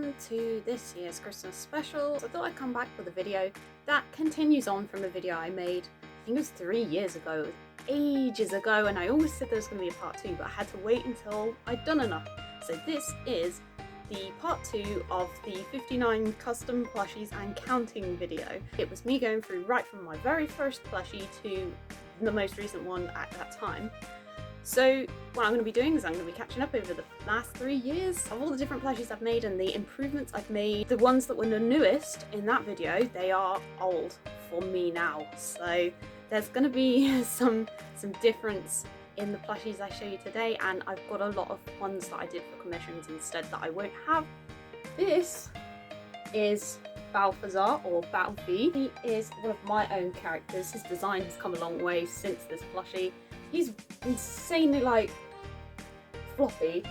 welcome to this year's Christmas special. So I thought I'd come back with a video that continues on from a video I made, I think it was 3 years ago, it was ages ago, and I always said there was going to be a part 2, but I had to wait until I'd done enough. So this is the part 2 of the 59 custom plushies and counting video. It was me going through right from my very first plushie to the most recent one at that time. So what I'm going to be doing is I'm going to be catching up over the last 3 years of all the different plushies I've made and the improvements I've made. The ones that were the newest in that video, they are old for me now. So there's going to be some difference in the plushies I show you today, and I've got a lot of ones that I did for commissions instead that I won't have. This is Balthazar, or Balfi. He is one of my own characters. His design has come a long way since this plushie. He's insanely floppy,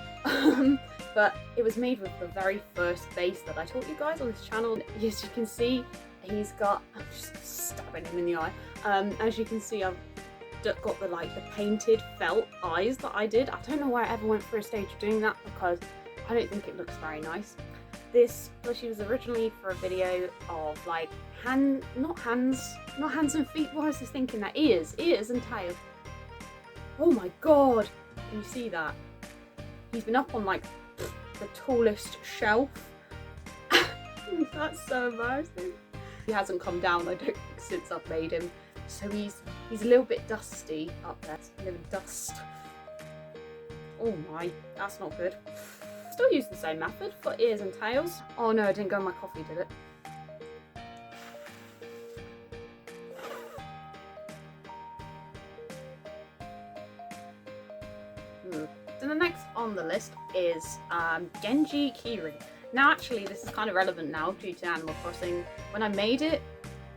but it was made with the very first base that I taught you guys on this channel. As you can see, he's got, I'm just stabbing him in the eye. As you can see, I've got the painted felt eyes that I did. I don't know why I ever went for a stage of doing that, because I don't think it looks very nice. This plushie was originally for a video of not hands and feet. What was I thinking? That ears and tail. Oh my god, can you see that? He's been up on the tallest shelf. That's so embarrassing. He hasn't come down, I don't think, since I've made him. So he's a little bit dusty up there. A little dust. Oh my, that's not good. Still use the same method for ears and tails. Oh no, it didn't go in my coffee, did it? So the next on the list is Genji Keyring. Now actually this is kind of relevant now due to Animal Crossing. When I made it,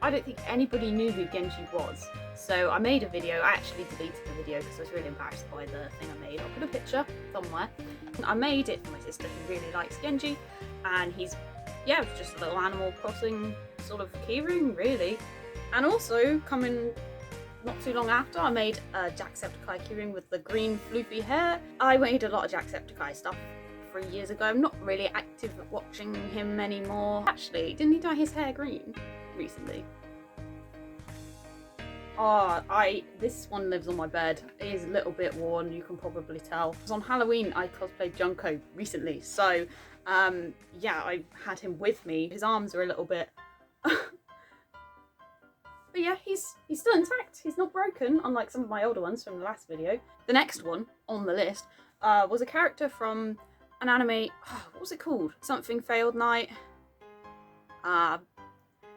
I don't think anybody knew who Genji was. So I made a video. I actually deleted the video because I was really embarrassed by the thing I made. I'll put a picture somewhere. I made it for my sister who really likes Genji, and he's, yeah, it was just a little Animal Crossing sort of keyring really. And also coming not too long after, I made a Jacksepticeye keyring with the green floofy hair. I made a lot of Jacksepticeye stuff 3 years ago. I'm not really active at watching him anymore. Actually, didn't he dye his hair green recently? Oh, this one lives on my bed. It is a little bit worn, you can probably tell. Because on Halloween I cosplayed Junko recently, so yeah, I had him with me. His arms are a little bit but yeah, he's still intact. He's not broken, unlike some of my older ones from the last video. The next one on the list was a character from an anime. What was it called? Something Failed Night. It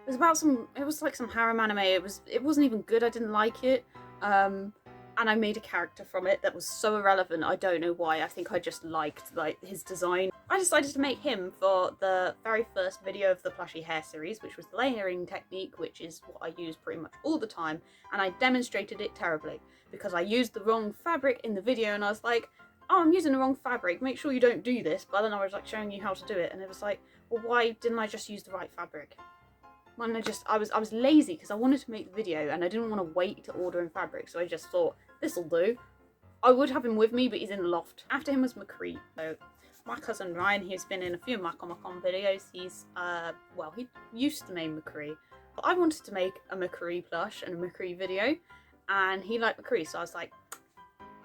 was about some harem anime. It wasn't even good. I didn't like it. And I made a character from it that was so irrelevant. I don't know why. I think I just liked his design. I decided to make him for the very first video of the plushie hair series, which was the layering technique, which is what I use pretty much all the time. And I demonstrated it terribly because I used the wrong fabric in the video, and I was like, oh, I'm using the wrong fabric. Make sure you don't do this. But then I was showing you how to do it, and it was like, well, why didn't I just use the right fabric? When I was lazy because I wanted to make the video and I didn't want to wait to order in fabric, so I just thought this'll do. I would have him with me, but he's in the loft. After him was McCree. So my cousin Ryan, he's been in a few Macon videos. He's well, he used the name McCree. But I wanted to make a McCree plush and a McCree video, and he liked McCree, so I was like,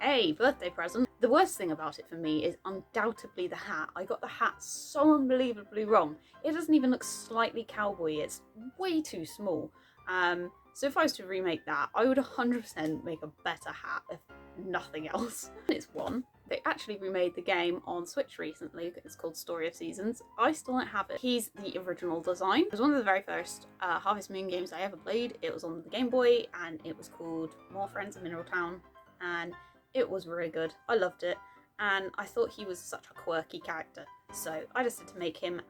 hey, birthday present. The worst thing about it for me is undoubtedly the hat. I got the hat so unbelievably wrong. It doesn't even look slightly cowboy. It's way too small. So if I was to remake that, I would 100% make a better hat, if nothing else. It's one. They actually remade the game on Switch recently. It's called Story of Seasons. I still don't have it. He's the original design. It was one of the very first Harvest Moon games I ever played. It was on the Game Boy, and it was called More Friends of Mineral Town. And it was really good. I loved it, and I thought he was such a quirky character. So I decided to make him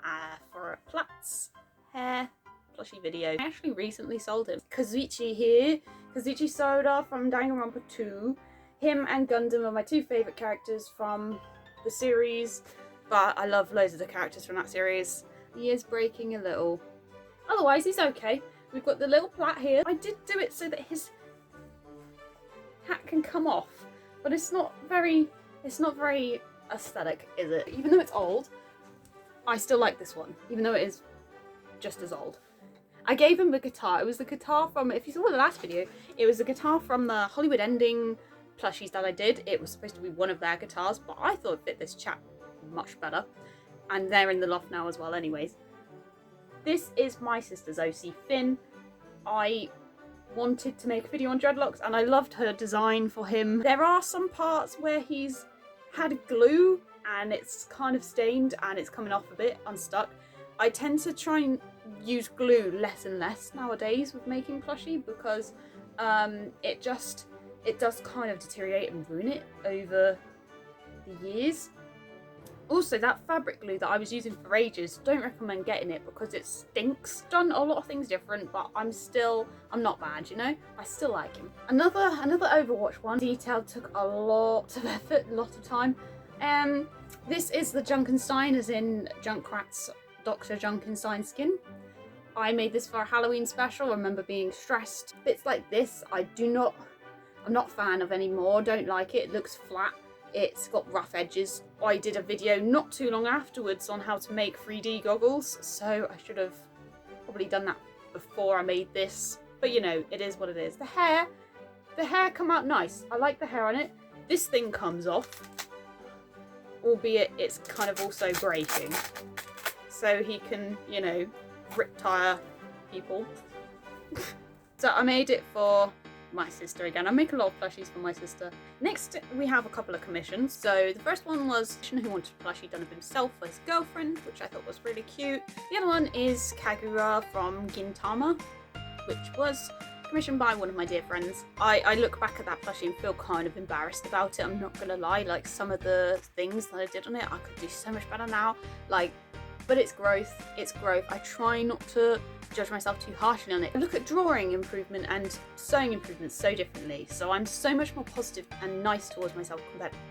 for a Platz hair plushie video. I actually recently sold him. Kazuchi here, Kazuchi Soda from Danganronpa 2. Him and Gundam are my two favourite characters from the series, but I love loads of the characters from that series. He is breaking a little. Otherwise, he's okay. We've got the little plait here. I did do it so that his hat can come off, but it's not very aesthetic, is it? Even though it's old, I still like this one, even though it is just as old. I gave him the guitar. It was the guitar from, if you saw the last video, it was the guitar from the Hollywood Ending plushies that I did. It was supposed to be one of their guitars, but I thought it fit this chap much better. And they're in the loft now as well anyways. This is my sister's OC Finn. I wanted to make a video on dreadlocks and I loved her design for him. There are some parts where he's had glue and it's kind of stained and it's coming off a bit, unstuck. I tend to try and use glue less and less nowadays with making plushie because it does kind of deteriorate and ruin it over the years. Also, that fabric glue that I was using for ages, don't recommend getting it because it stinks. Done a lot of things different, but I'm not bad, you know? I still like him. Another Overwatch one. Detail took a lot of effort, a lot of time. This is the Junkenstein, as in Junkrat's Dr. Junkenstein skin. I made this for a Halloween special. I remember being stressed. Bits like this, I'm not a fan of anymore. Don't like it. It looks flat. It's got rough edges. I did a video not too long afterwards on how to make 3D goggles, so I should have probably done that before I made this. But you know, it is what it is. The hair come out nice. I like the hair on it. This thing comes off, albeit it's kind of also breaking. So he can, you know, rip tire people. So I made it for my sister again. I make a lot of plushies for my sister. Next, we have a couple of commissions. So the first one was who wanted a plushie done of himself for his girlfriend, which I thought was really cute. The other one is Kagura from Gintama, which was commissioned by one of my dear friends. I look back at that plushie and feel kind of embarrassed about it. I'm not gonna lie, like some of the things that I did on it, I could do so much better now. But it's growth, I try not to judge myself too harshly on it. I look at drawing improvement and sewing improvement so differently, so I'm so much more positive and nice towards myself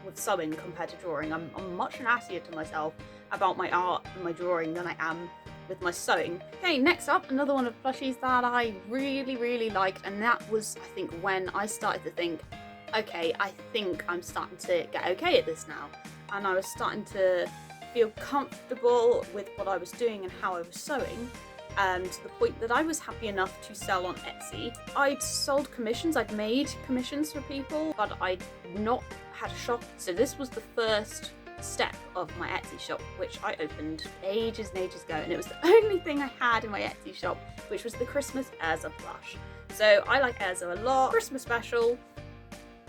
with sewing compared to drawing. I'm much nastier to myself about my art and my drawing than I am with my sewing. Okay, next up, another one of plushies that I really liked, and that was, I think, when I started to think, okay, I think I'm starting to get okay at this now, and I was starting to feel comfortable with what I was doing and how I was sewing, and to the point that I was happy enough to sell on Etsy. I'd sold commissions, I'd made commissions for people, but I'd not had a shop. So this was the first step of my Etsy shop, which I opened ages and ages ago, and it was the only thing I had in my Etsy shop, which was the Christmas Erza plush. So I like Erza a lot. Christmas special,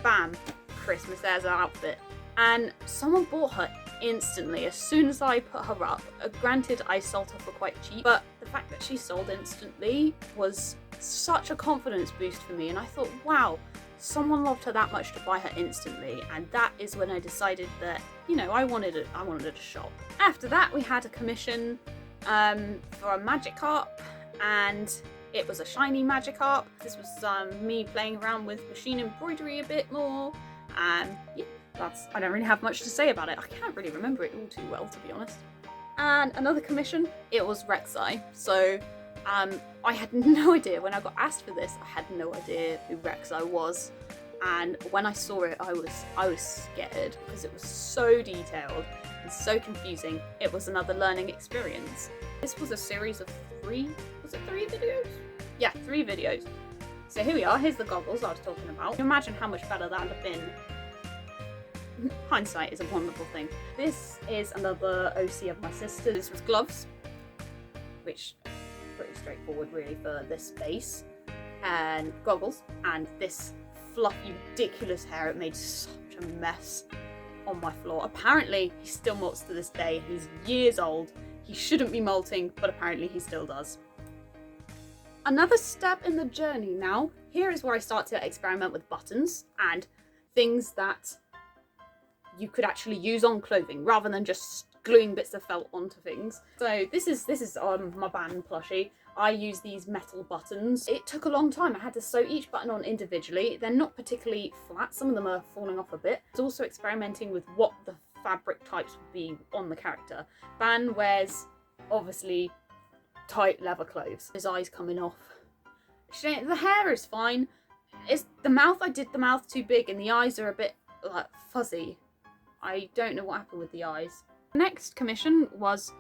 bam, Christmas Erza outfit. And someone bought her instantly as soon as I put her up. Granted, I sold her for quite cheap, but the fact that she sold instantly was such a confidence boost for me, and I thought, wow, someone loved her that much to buy her instantly, and that is when I decided that, you know, I wanted a shop. After that, we had a commission for a Magikarp, and it was a shiny Magikarp. This was me playing around with machine embroidery a bit more, and yeah, I don't really have much to say about it. I can't really remember it all too well, to be honest. And another commission, it was Rek'Sai. So I had no idea when I got asked for this. I had no idea who Rek'Sai was, and when I saw it, I was scared because it was so detailed and so confusing. It was another learning experience. This was a series of 3. Was it 3 videos? Yeah, 3 videos. So here we are. Here's the goggles I was talking about. Imagine how much better that would have been. Hindsight is a wonderful thing. This is another OC of my sister. This was gloves, which pretty straightforward really for this base, and goggles, and this fluffy ridiculous hair. It made such a mess on my floor. Apparently he still molts to this day. He's years old. He shouldn't be molting, but apparently he still does. Another step in the journey now. Here is where I start to experiment with buttons and things that you could actually use on clothing rather than just gluing bits of felt onto things. So this is my band plushie. I use these metal buttons. It took a long time. I had to sew each button on individually. They're not particularly flat. Some of them are falling off a bit. I was also experimenting with what the fabric types would be on the character. Ban wears obviously tight leather clothes. His eyes coming off. The hair is fine. It's the mouth. I did the mouth too big and the eyes are a bit like fuzzy. I don't know what happened with the eyes. Next commission was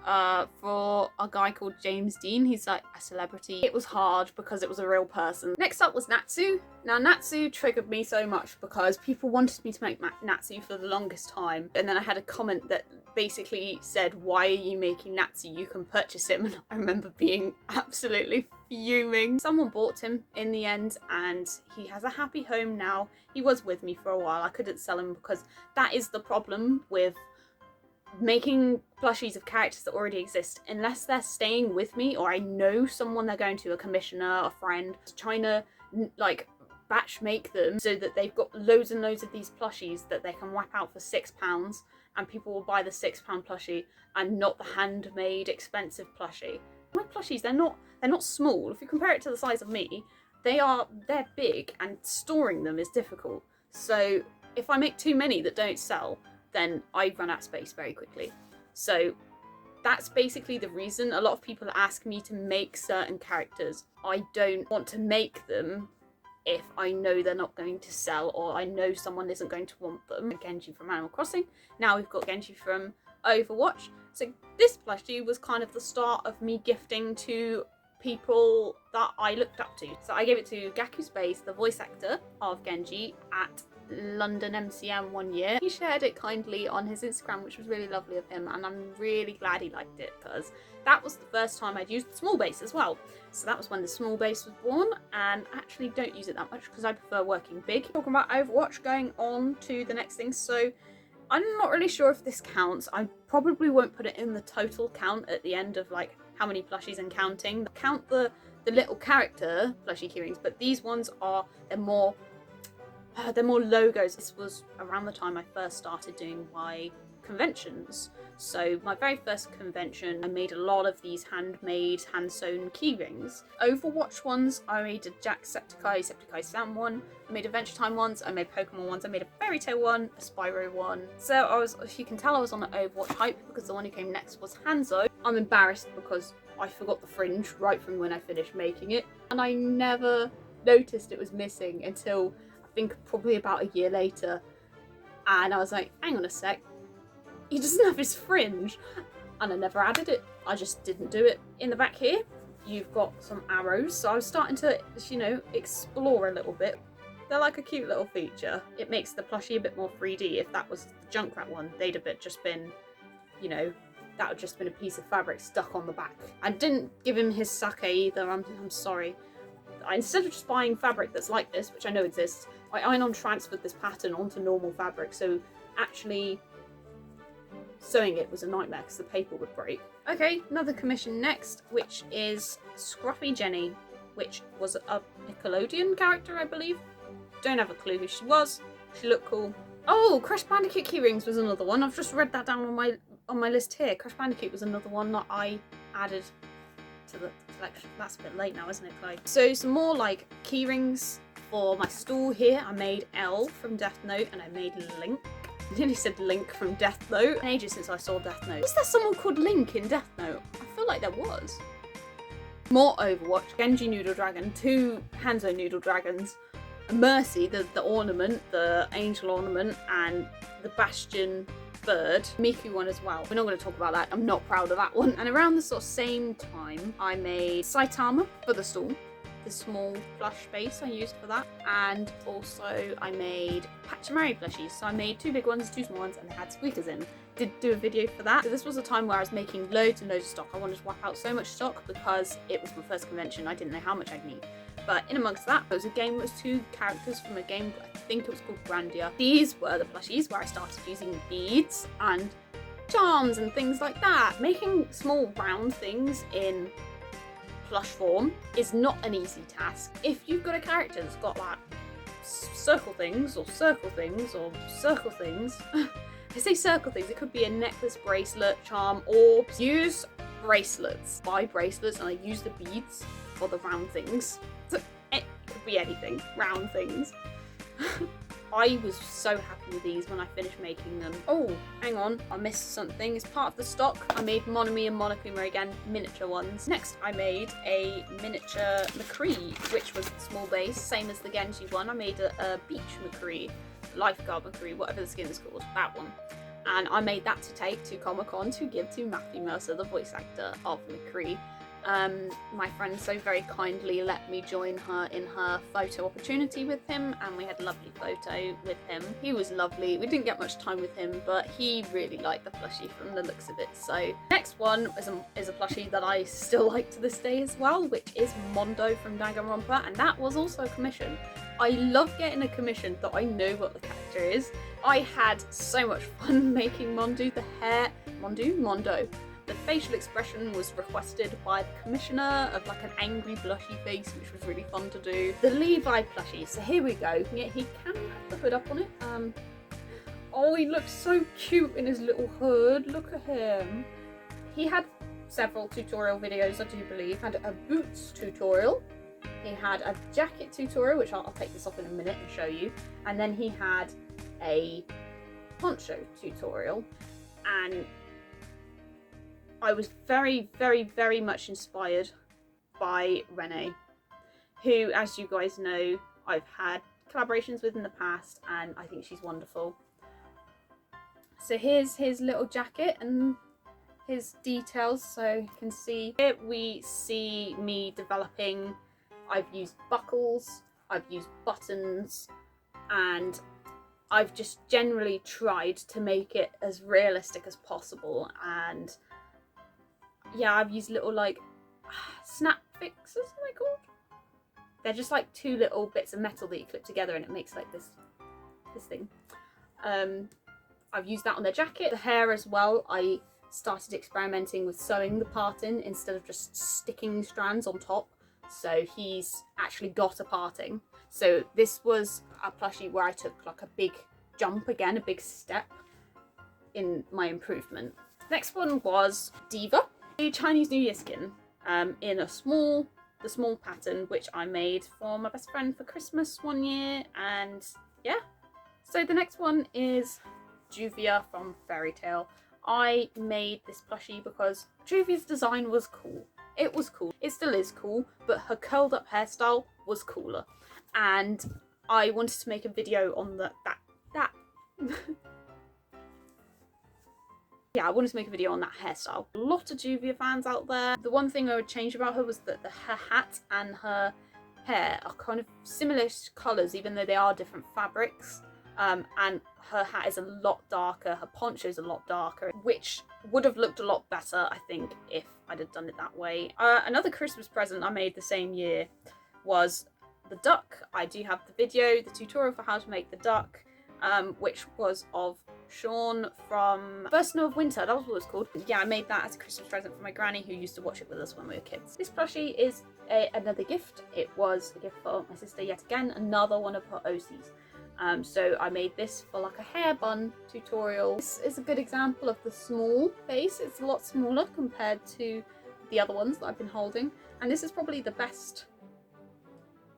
for a guy called James Dean. He's like a celebrity. It was hard because it was a real person. Next up was Natsu. Now Natsu triggered me so much because people wanted me to make Natsu for the longest time, and then I had a comment that basically said, why are you making Natsu? You can purchase him. And I remember being absolutely fuming. Someone bought him in the end and he has a happy home now. He was with me for a while. I couldn't sell him because that is the problem with making plushies of characters that already exist. Unless they're staying with me or I know someone they're going to, a commissioner, a friend, trying to like batch make them so that they've got loads and loads of these plushies that they can whap out for £6 and people will buy the £6 plushie and not the handmade expensive plushie. My plushies, they're not small. If you compare it to the size of me, they're big and storing them is difficult. So if I make too many that don't sell, then I run out of space very quickly. So that's basically the reason. A lot of people ask me to make certain characters. I don't want to make them if I know they're not going to sell or I know someone isn't going to want them. Genji from Animal Crossing. Now we've got Genji from Overwatch. So this plushie was kind of the start of me gifting to people that I looked up to. So I gave it to Gaku Space, the voice actor of Genji, at London MCM one year. He shared it kindly on his Instagram, which was really lovely of him, and I'm really glad he liked it because that was the first time I'd used the small base as well. So that was when the small base was born, and I actually don't use it that much because I prefer working big. Talking about Overwatch, going on to the next thing. So I'm not really sure if this counts. I probably won't put it in the total count at the end of like how many plushies and counting. Count the little character plushie keyrings, but these ones are, they're more logos. This was around the time I first started doing my conventions. So my very first convention, I made a lot of these handmade, hand-sewn keyrings. Overwatch ones, I made a Jacksepticeye Sam one. I made Adventure Time ones. I made Pokemon ones. I made a Fairy Tale one, a Spyro one. So I was, if you can tell, I was on an Overwatch hype because the one who came next was Hanzo. I'm embarrassed because I forgot the fringe right from when I finished making it, and I never noticed it was missing until I think probably about a year later, and I was like, hang on a sec, he doesn't have his fringe, and I never added it. I just didn't do it. In the back here, you've got some arrows, so I was starting to, you know, explore a little bit. They're like a cute little feature. It makes the plushie a bit more 3D. If that was the Junkrat one, they'd have just been, you know, that would just been a piece of fabric stuck on the back. I didn't give him his sake either, I'm sorry. Instead of just buying fabric that's like this, which I know exists, I iron-on transferred this pattern onto normal fabric, so actually sewing it was a nightmare because the paper would break. Okay, another commission next, which is Scruffy Jenny, which was a Nickelodeon character, I believe. Don't have a clue who she was. She looked cool. Oh, Crash Bandicoot keyrings was another one. I've just read that down on my list here. Crash Bandicoot was another one that I added to the collection. That's a bit late now, isn't it, Chloe? So some more like keyrings for my stool here. I made Elle from Death Note and I made Link. I nearly said Link from Death Note. It's ages since I saw Death Note. Was there someone called Link in Death Note? I feel like there was. More Overwatch. Genji Noodle Dragon, 2 Hanzo Noodle Dragons, Mercy, the ornament, the angel ornament, and the Bastion bird. Miku one as well. We're not going to talk about that. I'm not proud of that one. And around the sort of same time, I made Saitama for the stool. The small plush base I used for that, and also I made Pachimari plushies. So I made 2 big ones, 2 small ones, and they had squeakers in. Did do a video for that. So this was a time where I was making loads and loads of stock. I wanted to whack out so much stock because it was my first convention. I didn't know how much I'd need. But in amongst that, there was a game that was 2 characters from a game, I think it was called Grandia. These were the plushies where I started using beads and charms and things like that. Making small round things in plush form is not an easy task. If you've got a character that's got like circle things or circle things or circle things, I say circle things, it could be a necklace, bracelet, charm, orbs. Use bracelets. Buy bracelets and I use the beads for the round things. So it could be anything, round things. I was so happy with these when I finished making them. Oh, hang on, I missed something. As part of the stock, I made Monami and Monokuma again, miniature ones. Next, I made a miniature McCree, which was the small base, same as the Genji one. I made a beach McCree, lifeguard McCree, whatever the skin is called, that one. and I made that to take to Comic-Con to give to Matthew Mercer, the voice actor of McCree. My friend so very kindly let me join her in her photo opportunity with him, and we had a lovely photo with him. He was lovely. We didn't get much time with him, but he really liked the plushie from the looks of it. So next one is a plushie that I still like to this day as well, which is Mondo from Danganronpa, and that was also a commission. I love getting a commission that I know what the character is. I had so much fun making Mondo. The hair, Mondo. The facial expression was requested by the commissioner of like an angry blushy face, which was really fun to do. The Levi plushie, so here we go. Yeah, he can have the hood up on it. Oh, he looks so cute in his little hood. Look at him. He had several tutorial videos, I do believe. Had a boots tutorial. He had a jacket tutorial, which I'll take this off in a minute and show you. And then he had a poncho tutorial. And I was very, very, very much inspired by Renee, who, as you guys know, I've had collaborations with in the past, and I think she's wonderful. So here's his little jacket and his details, so you can see. Here we see me developing. I've used buckles, I've used buttons, and I've just generally tried to make it as realistic as possible. And yeah, I've used little like snap fixes, are they called? They're just like two little bits of metal that you clip together and it makes like this thing. I've used that on the jacket. The hair as well, I started experimenting with sewing the part in instead of just sticking strands on top. So he's actually got a parting. So this was a plushie where I took like a big jump again, a big step in my improvement. Next one was Diva, a Chinese New Year skin in the small pattern, which I made for my best friend for Christmas one year. And yeah, so the next one is Juvia from Fairy Tail. I made this plushie because Juvia's design was cool. It was cool. It still is cool, but her curled up hairstyle was cooler. And I wanted to make a video on that. Yeah, I wanted to make a video on that hairstyle. A lot of Juvia fans out there. The one thing I would change about her was that her hat and her hair are kind of similar colours, even though they are different fabrics. And her hat is a lot darker, her poncho is a lot darker, which would have looked a lot better, I think, if I'd have done it that way. Another Christmas present I made the same year was the duck. I do have the video, the tutorial for how to make the duck, which was of Sean from First Snow of Winter, that was what it was called. Yeah, I made that as a Christmas present for my granny, who used to watch it with us when we were kids. This plushie is another gift. It was a gift for my sister yet again, another one of her OCs. So I made this for like a hair bun tutorial. This is a good example of the small face. It's a lot smaller compared to the other ones that I've been holding. And this is probably the best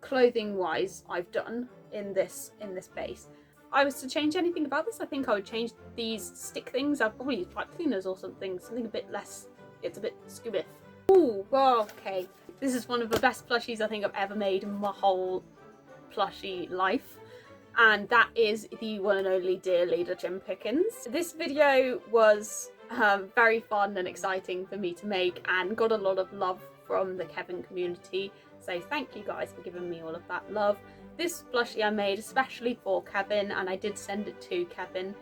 clothing wise I've done in this base. I was to change anything about this, I think I would change these stick things. I'd probably use pipe cleaners or something a bit less, it's a bit scubiff. Ooh, well, okay. This is one of the best plushies I think I've ever made in my whole plushie life. And that is the one and only Dear Leader Jim Pickens. This video was very fun and exciting for me to make and got a lot of love from the Kevin community. So thank you guys for giving me all of that love. This plushie I made especially for Kevin, and I did send it to Kevin.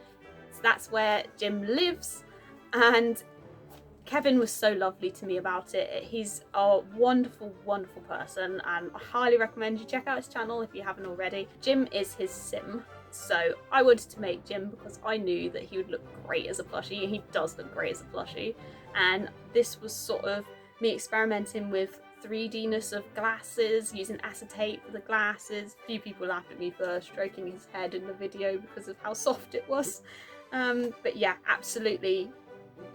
So that's where Jim lives, and Kevin was so lovely to me about it. He's a wonderful, wonderful person, and I highly recommend you check out his channel if you haven't already. Jim is his sim, so I wanted to make Jim because I knew that he would look great as a plushie, and he does look great as a plushie. And this was sort of me experimenting with 3D-ness of glasses, using acetate for the glasses. A few people laughed at me for stroking his head in the video because of how soft it was. But yeah, absolutely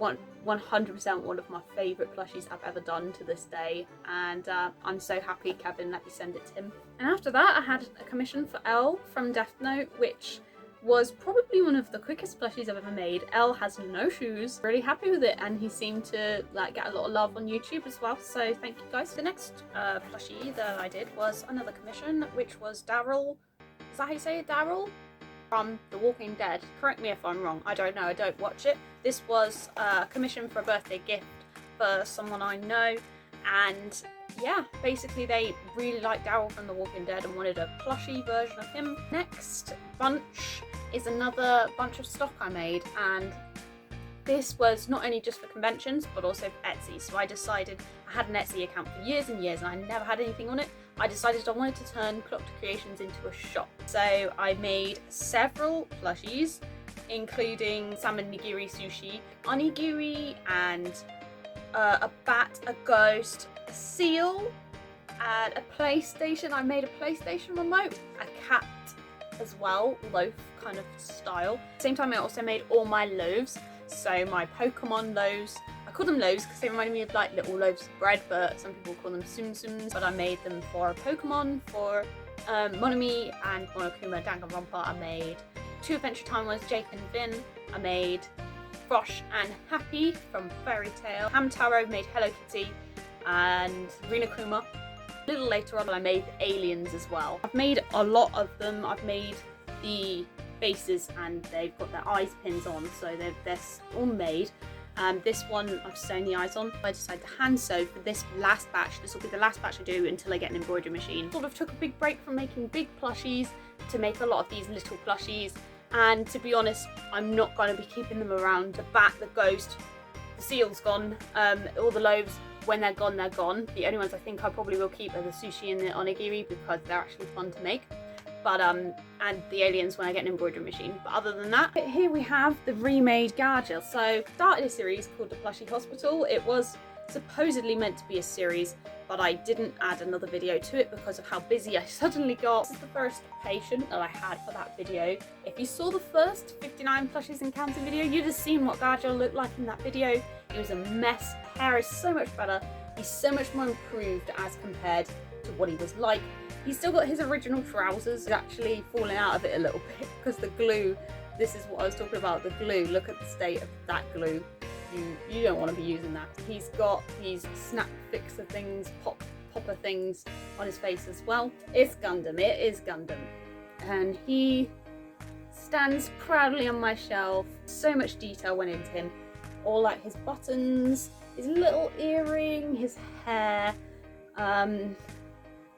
100% one of my favourite plushies I've ever done to this day, and I'm so happy Kevin let me send it to him. And after that I had a commission for Elle from Death Note, which was probably one of the quickest plushies I've ever made. Elle has no shoes, really happy with it, and he seemed to like get a lot of love on YouTube as well, so thank you guys. The next plushie that I did was another commission, which was Daryl. Is that how you say it? Daryl? from The Walking Dead. Correct me if I'm wrong, I don't know, I don't watch it. This was a commission for a birthday gift for someone I know, and yeah, basically they really liked Daryl from The Walking Dead and wanted a plushie version of him. Next bunch is another bunch of stock I made, and this was not only just for conventions but also for Etsy. So I decided, I had an Etsy account for years and years and I never had anything on it. I decided I wanted to turn Cloctor Creations into a shop. So I made several plushies, including salmon nigiri sushi, onigiri, and a bat, a ghost, a seal, and a PlayStation. I made a PlayStation remote, a cat as well, loaf kind of style. At the same time I also made all my loaves. So my Pokemon loaves, I call them loaves because they reminded me of like little loaves of bread, but some people call them tsum tsums. But I made them for Pokemon, for Monami and Monokuma Danganronpa. I made 2 Adventure Time ones, Jake and Vin. I made Frosh and Happy from Fairy Tail. Hamtaro made Hello Kitty and Rinakuma. A little later on I made Aliens as well. I've made a lot of them. I've made the bases and they've got their eyes pins on, so they're all made. This one I've sewn the eyes on. I decided to hand sew for this last batch. This will be the last batch I do until I get an embroidery machine. Sort of took a big break from making big plushies to make a lot of these little plushies, and to be honest I'm not going to be keeping them around. The bat, the ghost, the seal's gone, all the loaves, when they're gone they're gone. The only ones I think I probably will keep are the sushi and the onigiri because they're actually fun to make. But and the aliens when I get an embroidery machine. But other than that, here we have the remade Gargia. So started a series called the Plushie Hospital. It was supposedly meant to be a series, but I didn't add another video to it because of how busy I suddenly got. This is the first patient that I had for that video. If you saw the first 59 plushies encounter video, you'd have seen what Gargia looked like in that video. It was a mess. The hair is so much better. He's so much more improved as compared to what he was like. He's still got his original trousers. He's actually falling out of it a little bit because the glue, this is what I was talking about, the glue. Look at the state of that glue. You don't want to be using that. He's got these snap fixer things, popper things on his face as well. It's Gundam, it is Gundam. And he stands proudly on my shelf. So much detail went into him. All like his buttons, his little earring, his hair,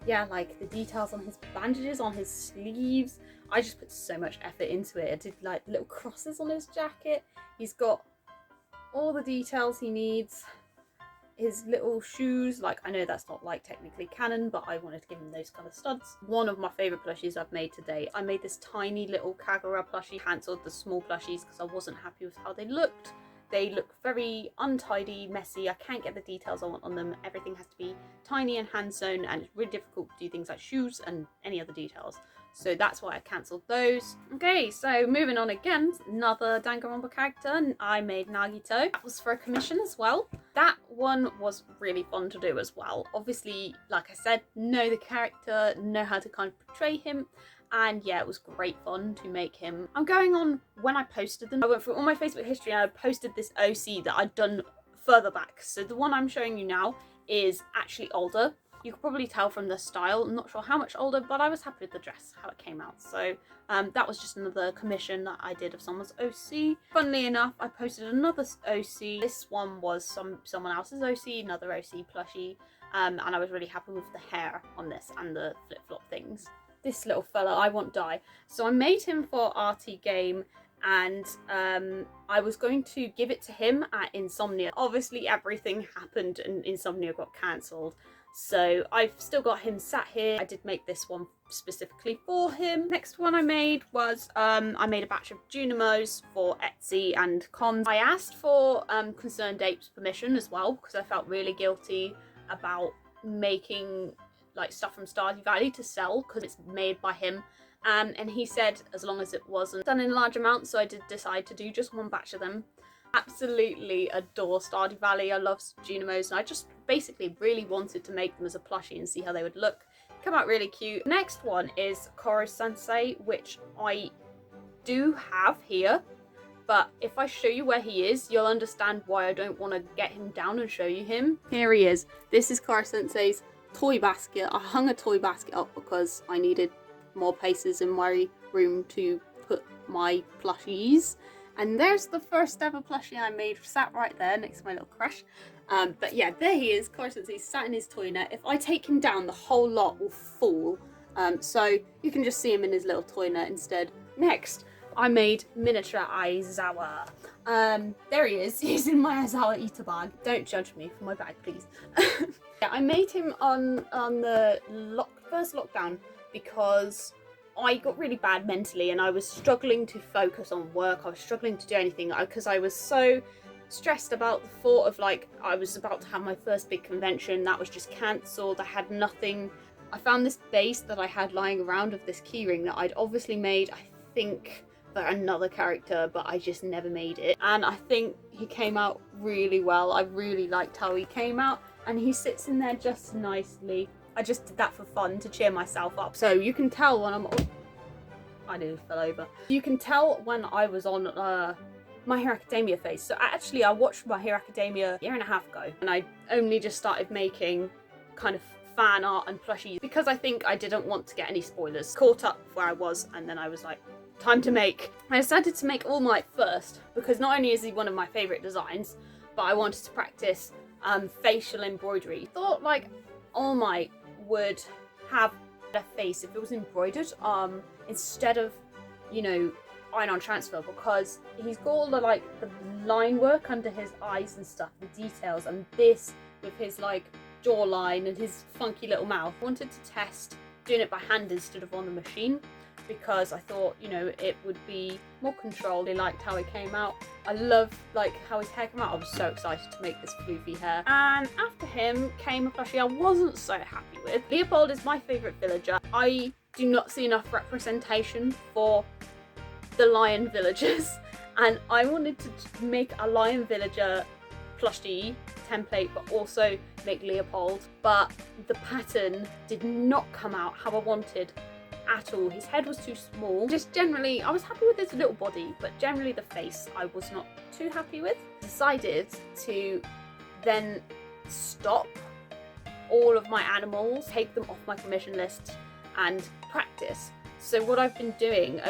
yeah, like the details on his bandages, on his sleeves. I just put so much effort into it. I did like little crosses on his jacket. He's got all the details he needs. His little shoes, like I know that's not like technically canon, but I wanted to give him those kind of studs. One of my favourite plushies I've made to date. I made this tiny little Kagura plushie, cancelled the small plushies because I wasn't happy with how they looked. They look very untidy, messy. I can't get the details I want on them. Everything has to be tiny and hand sewn, and it's really difficult to do things like shoes and any other details. So that's why I cancelled those. Okay, so moving on again, another Danganronpa character. I made Nagito. That was for a commission as well. That one was really fun to do as well. Obviously, like I said, know the character, know how to kind of portray him. And yeah, it was great fun to make him. I'm going on when I posted them. I went through all my Facebook history and I posted this OC that I'd done further back. So the one I'm showing you now is actually older. You could probably tell from the style. I'm not sure how much older, but I was happy with the dress, how it came out. So that was just another commission that I did of someone's OC. Funnily enough, I posted another OC. This one was someone else's OC, another OC plushie. And I was really happy with the hair on this and the flip-flop things. This little fella, I won't die. So I made him for RT Game, and I was going to give it to him at Insomnia. Obviously everything happened and Insomnia got cancelled. So I've still got him sat here. I did make this one specifically for him. Next one I made was, I made a batch of Junimos for Etsy and cons. I asked for Concerned Ape's permission as well because I felt really guilty about making like stuff from Stardew Valley to sell because it's made by him, and he said as long as it wasn't done in large amounts, so I did decide to do just one batch of them. Absolutely adore Stardew Valley. I love Junimos and I just basically really wanted to make them as a plushie and see how they would look. Come out really cute. Next one is Koro Sensei, which I do have here, but if I show you where he is, you'll understand why I don't want to get him down and show you him. Here he is. This is Koro Sensei's toy basket. I hung a toy basket up because I needed more places in my room to put my plushies. And there's the first ever plushie I made, sat right there next to my little crush. But yeah, there he is. Of course, he's sat in his toy net. If I take him down, the whole lot will fall. So you can just see him in his little toy net instead. Next, I made miniature Aizawa. There he is. He's in my Aizawa eater bag. Don't judge me for my bag, please. Yeah, I made him on the first lockdown because I got really bad mentally and I was struggling to focus on work. I was struggling to do anything because I was so stressed about the thought of, like, I was about to have my first big convention that was just cancelled. I had nothing. I found this base that I had lying around of this keyring that I'd obviously made, I think, for another character, but I just never made it. And I think he came out really well. I really liked how he came out, and he sits in there just nicely. I just did that for fun, to cheer myself up. So you can tell when I nearly fell over. You can tell when I was on My Hero Academia phase. So actually I watched My Hero Academia a year and a half ago, and I only just started making kind of fan art and plushies because I think I didn't want to get any spoilers. Caught up where I was, and then I was like, time to make. I decided to make All Might first because not only is he one of my favourite designs, but I wanted to practice facial embroidery. Thought like All Might would have a face if it was embroidered instead of, you know, iron-on transfer, because he's got all the like the line work under his eyes and stuff, the details, and this with his like jawline and his funky little mouth. I wanted to test doing it by hand instead of on the machine because I thought, you know, it would be more controlled. I liked how it came out. I love like how his hair came out. I was so excited to make this floofy hair. And after him came a plushie I wasn't so happy with. Leopold is my favourite villager. I do not see enough representation for the lion villagers, and I wanted to make a lion villager plushie template but also make Leopold, but the pattern did not come out how I wanted at all. His head was too small. Just generally, I was happy with his little body, but generally the face I was not too happy with. Decided to then stop all of my animals, take them off my commission list and practice. So what I've been doing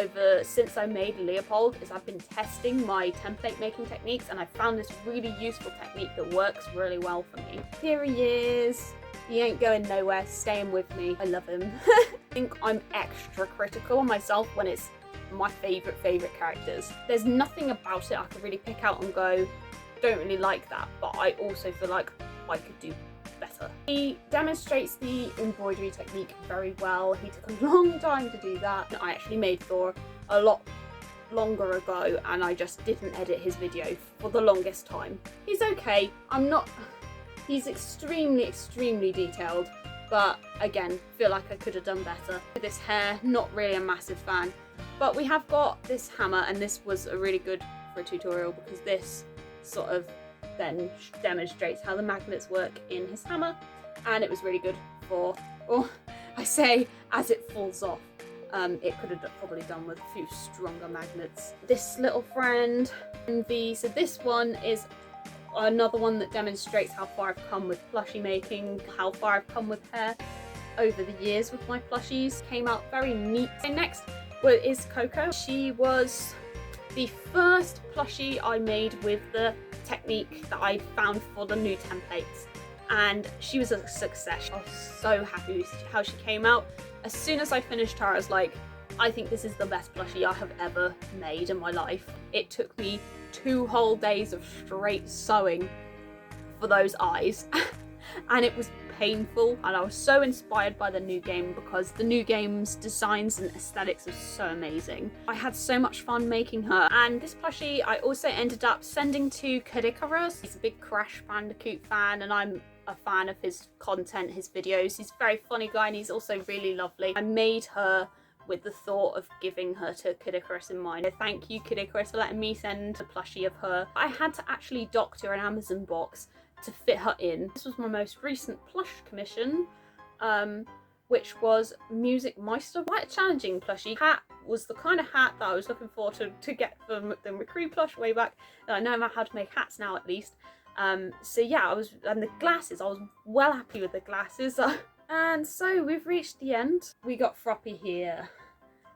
since I made Leopold is I've been testing my template making techniques, and I found this really useful technique that works really well for me. Here he is. He ain't going nowhere, staying with me. I love him. I think I'm extra critical on myself when it's my favourite characters. There's nothing about it I could really pick out and go, don't really like that, but I also feel like I could do better. He demonstrates the embroidery technique very well. He took a long time to do that. I actually made Thor a lot longer ago and I just didn't edit his video for the longest time. He's okay. He's extremely detailed, but again, feel like I could have done better. This hair, not really a massive fan, but we have got this hammer, and this was a really good for a tutorial because this sort of then demonstrates how the magnets work in his hammer, and it was really good for, or I say as it falls off. It could have probably done with a few stronger magnets. This little friend, Envy, so this one is another one that demonstrates how far I've come with plushie making, how far I've come with hair over the years with my plushies. Came out very neat. And next is Coco. She was the first plushie I made with the technique that I found for the new templates, and she was a success. I was so happy with how she came out. As soon as I finished her, I was like, I think this is the best plushie I have ever made in my life. It took me 2 whole days of straight sewing for those eyes and it was painful, and I was so inspired by the new game because the new game's designs and aesthetics are so amazing. I had so much fun making her, and this plushie I also ended up sending to Kadikarus. He's a big Crash Bandicoot fan and I'm a fan of his content, his videos. He's a very funny guy and he's also really lovely. I made her with the thought of giving her to Kadikarus in mind. Thank you, Kadikarus, for letting me send a plushie of her. I had to actually doctor an Amazon box to fit her in. This was my most recent plush commission, which was Music Meister. Quite a challenging plushie. Hat was the kind of hat that I was looking for to get from the McCree plush way back. And I know how to make hats now, at least. So yeah, and the glasses, I was well happy with the glasses. And so we've reached the end. We got Froppy here.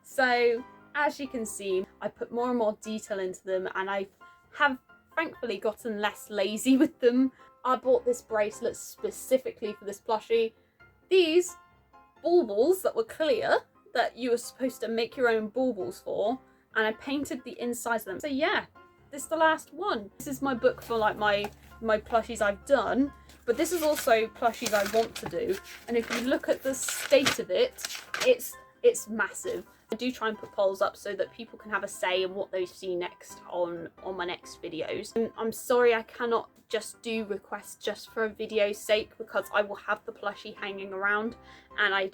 So as you can see, I put more and more detail into them, and I have thankfully gotten less lazy with them. I bought this bracelet specifically for this plushie. These baubles that were clear, that you were supposed to make your own baubles for, and I painted the insides of them. So yeah, this is the last one. This is my book for like my plushies I've done, but this is also plushies I want to do. And if you look at the state of it, it's massive. I do try and put polls up so that people can have a say in what they see next on my next videos. And I'm sorry I cannot just do requests just for a video's sake, because I will have the plushie hanging around, and I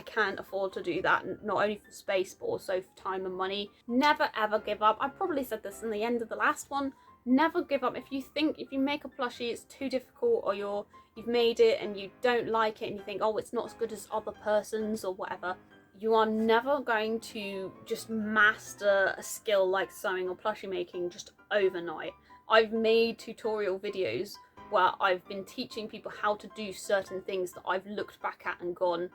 can't afford to do that, not only for space but also for time and money. Never ever give up. I probably said this in the end of the last one. Never give up. If you make a plushie, it's too difficult, or you've made it and you don't like it and you think, oh, it's not as good as other person's or whatever, you are never going to just master a skill like sewing or plushie making just overnight. I've made tutorial videos where I've been teaching people how to do certain things that I've looked back at and gone,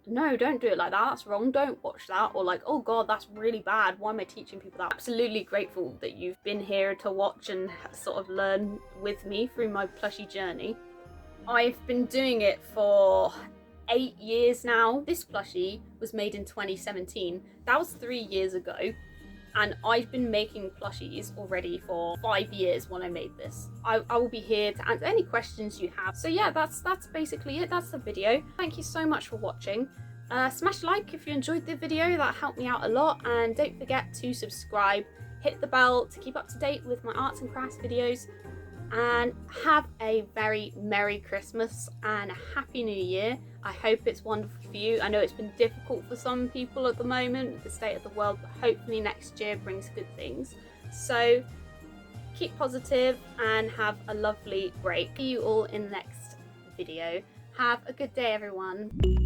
no, don't do it like that, that's wrong, don't watch that, or like, oh god, that's really bad, why am I teaching people that? Absolutely grateful that you've been here to watch and sort of learn with me through my plushie journey. I've been doing it for 8 years now. This plushie was made in 2017. That was 3 years ago, and I've been making plushies already for 5 years when I made this. I will be here to answer any questions you have. So yeah, that's basically it. That's the video. Thank you so much for watching. Smash like if you enjoyed the video, that helped me out a lot, and don't forget to subscribe, hit the bell to keep up to date with my arts and crafts videos, and have a very Merry Christmas and a Happy New Year. I hope it's wonderful for you. I know it's been difficult for some people at the moment with the state of the world, but hopefully next year brings good things. So keep positive and have a lovely break. See you all in the next video. Have a good day, everyone.